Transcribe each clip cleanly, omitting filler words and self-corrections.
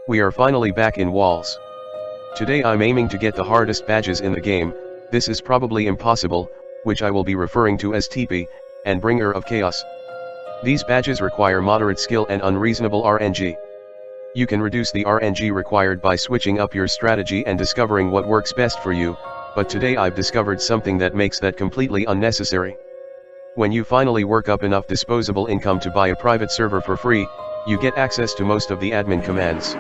We are finally back in walls. Today I'm aiming to get the hardest badges in the game. This is probably impossible, which I will be referring to as TiPi, and Bringer of Chaos. These badges require moderate skill and unreasonable RNG. You can reduce the RNG required by switching up your strategy and discovering what works best for you, but today I've discovered something that makes that completely unnecessary. When you finally work up enough disposable income to buy a private server for free, you get access to most of the admin commands.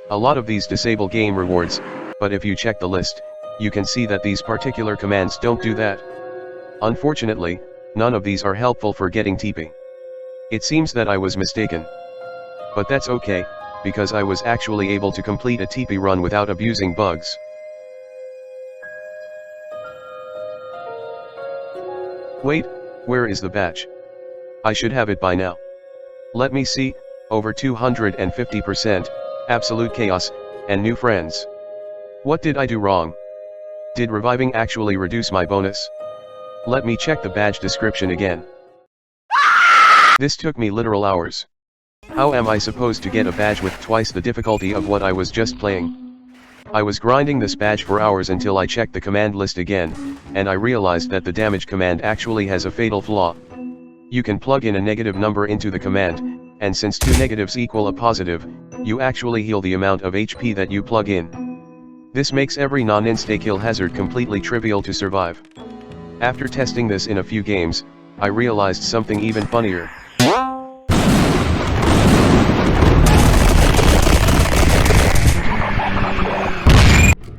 A lot of these disable game rewards, but if you check the list, you can see that these particular commands don't do that. Unfortunately, none of these are helpful for getting TiPi. It seems that I was mistaken. But that's okay, because I was actually able to complete a TiPi run without abusing bugs. Wait, where is the badge? I should have it by now. Let me see, over 250%, absolute chaos, and new friends. What did I do wrong? Did reviving actually reduce my bonus? Let me check the badge description again. This took me literal hours. How am I supposed to get a badge with twice the difficulty of what I was just playing? I was grinding this badge for hours until I checked the command list again, and I realized that the damage command actually has a fatal flaw. You can plug in a negative number into the command, and since two negatives equal a positive, you actually heal the amount of HP that you plug in. This makes every non-insta-kill hazard completely trivial to survive. After testing this in a few games, I realized something even funnier.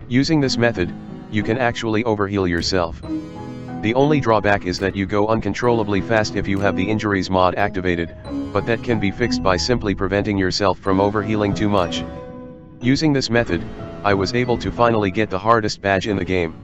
Using this method, you can actually overheal yourself. The only drawback is that you go uncontrollably fast if you have the injuries mod activated, but that can be fixed by simply preventing yourself from overhealing too much. Using this method, I was able to finally get the hardest badge in the game.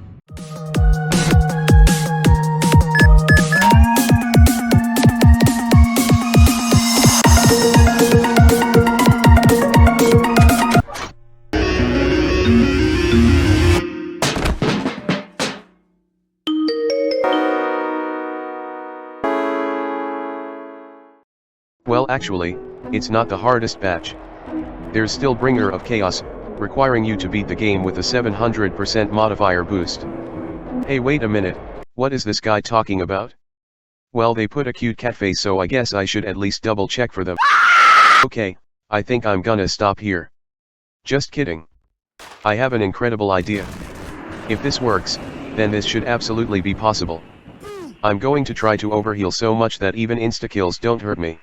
Well, actually, it's not the hardest badge. There's still Bringer of Chaos, requiring you to beat the game with a 700% modifier boost. Hey, wait a minute, what is this guy talking about? Well, they put a cute cat face, so I guess I should at least double check for them. Okay, I think I'm gonna stop here. Just kidding. I have an incredible idea. If this works, then this should absolutely be possible. I'm going to try to overheal so much that even insta-kills don't hurt me.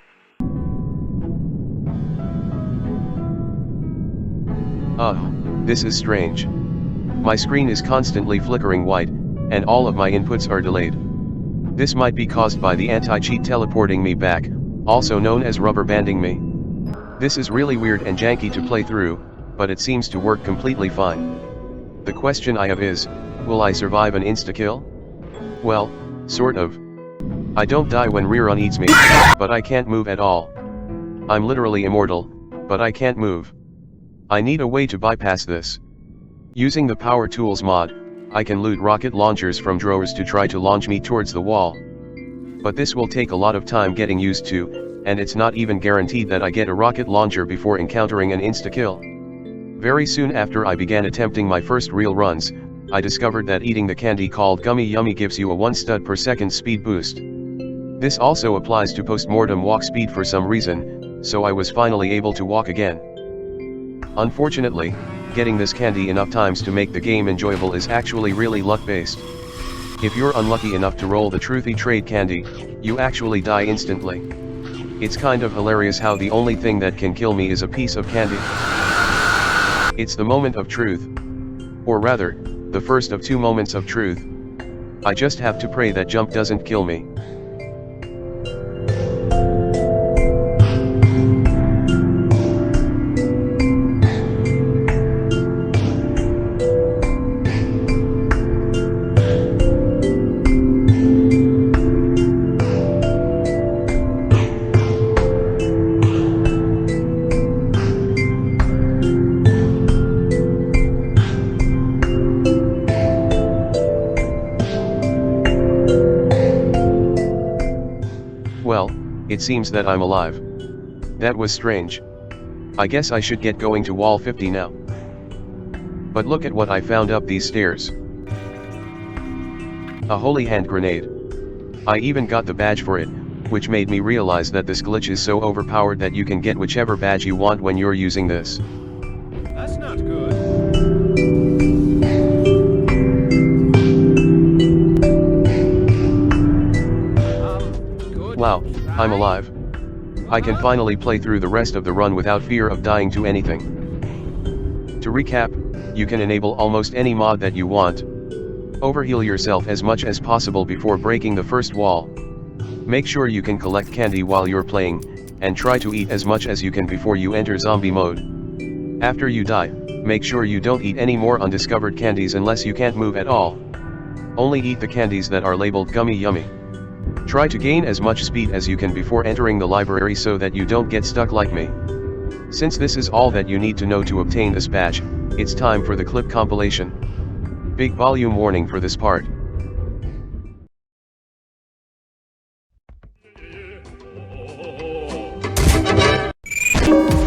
This is strange. My screen is constantly flickering white, and all of my inputs are delayed. This might be caused by the anti-cheat teleporting me back, also known as rubber banding me. This is really weird and janky to play through, but it seems to work completely fine. The question I have is, will I survive an insta-kill? Well, sort of. I don't die when rerun eats me, but I can't move at all. I'm literally immortal, but I can't move. I need a way to bypass this. Using the Power Tools mod, I can loot rocket launchers from drawers to try to launch me towards the wall. But this will take a lot of time getting used to, and it's not even guaranteed that I get a rocket launcher before encountering an insta-kill. Very soon after I began attempting my first real runs, I discovered that eating the candy called Gummy Yummy gives you a 1 stud per second speed boost. This also applies to post-mortem walk speed for some reason, so I was finally able to walk again. Unfortunately, getting this candy enough times to make the game enjoyable is actually really luck-based. If you're unlucky enough to roll the Truthy Trade candy, you actually die instantly. It's kind of hilarious how the only thing that can kill me is a piece of candy. It's the moment of truth. Or rather, the first of 2 moments of truth. I just have to pray that jump doesn't kill me. Well, it seems that I'm alive. That was strange. I guess I should get going to wall 50 now. But look at what I found up these stairs. A holy hand grenade. I even got the badge for it, which made me realize that this glitch is so overpowered that you can get whichever badge you want when you're using this. That's not good. Wow, I'm alive. I can finally play through the rest of the run without fear of dying to anything. To recap, you can enable almost any mod that you want. Overheal yourself as much as possible before breaking the first wall. Make sure you can collect candy while you're playing, and try to eat as much as you can before you enter zombie mode. After you die, make sure you don't eat any more undiscovered candies unless you can't move at all. Only eat the candies that are labeled gummy yummy. Try to gain as much speed as you can before entering the library so that you don't get stuck like me. Since this is all that you need to know to obtain this badge, it's time for the clip compilation. Big volume warning for this part.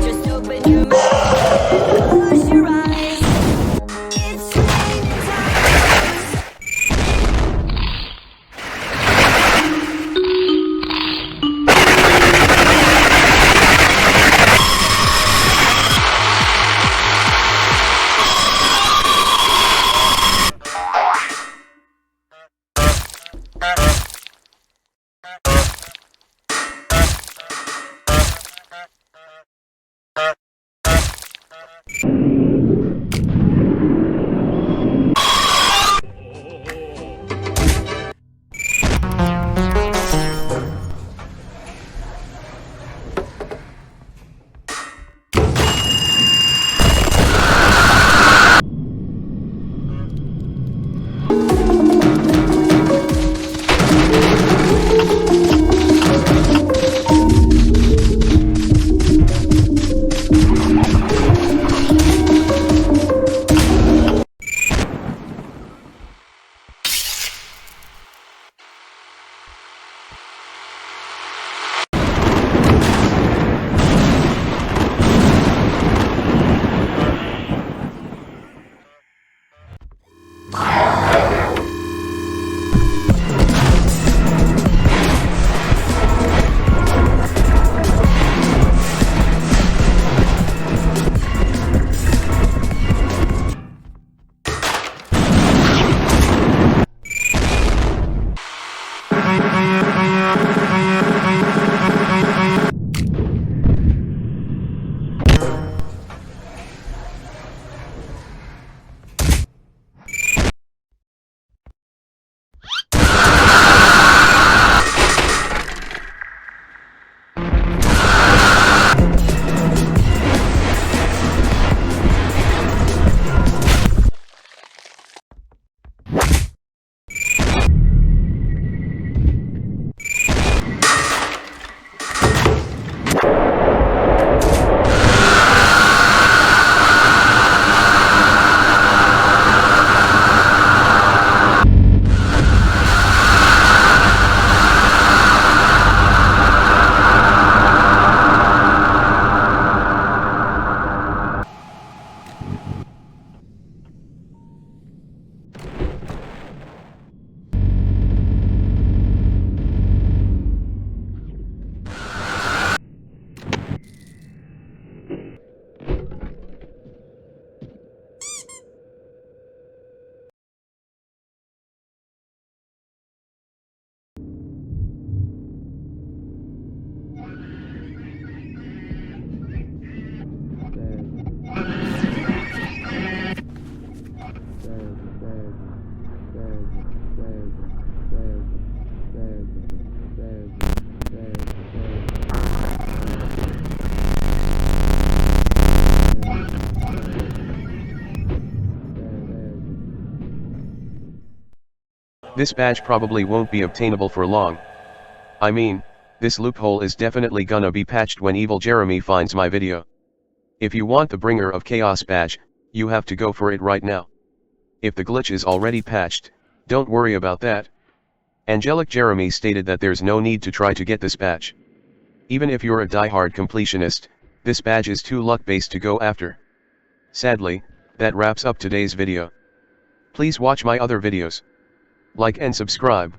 Just open your mouth, close your eyes. It's raining times. This badge probably won't be obtainable for long. I mean, this loophole is definitely gonna be patched when Evil Jeremy finds my video. If you want the Bringer of Chaos badge, you have to go for it right now. If the glitch is already patched, don't worry about that. Angelic Jeremy stated that there's no need to try to get this badge. Even if you're a diehard completionist, This badge is too luck-based to go after. Sadly, that wraps up today's video. Please watch my other videos. Like and subscribe.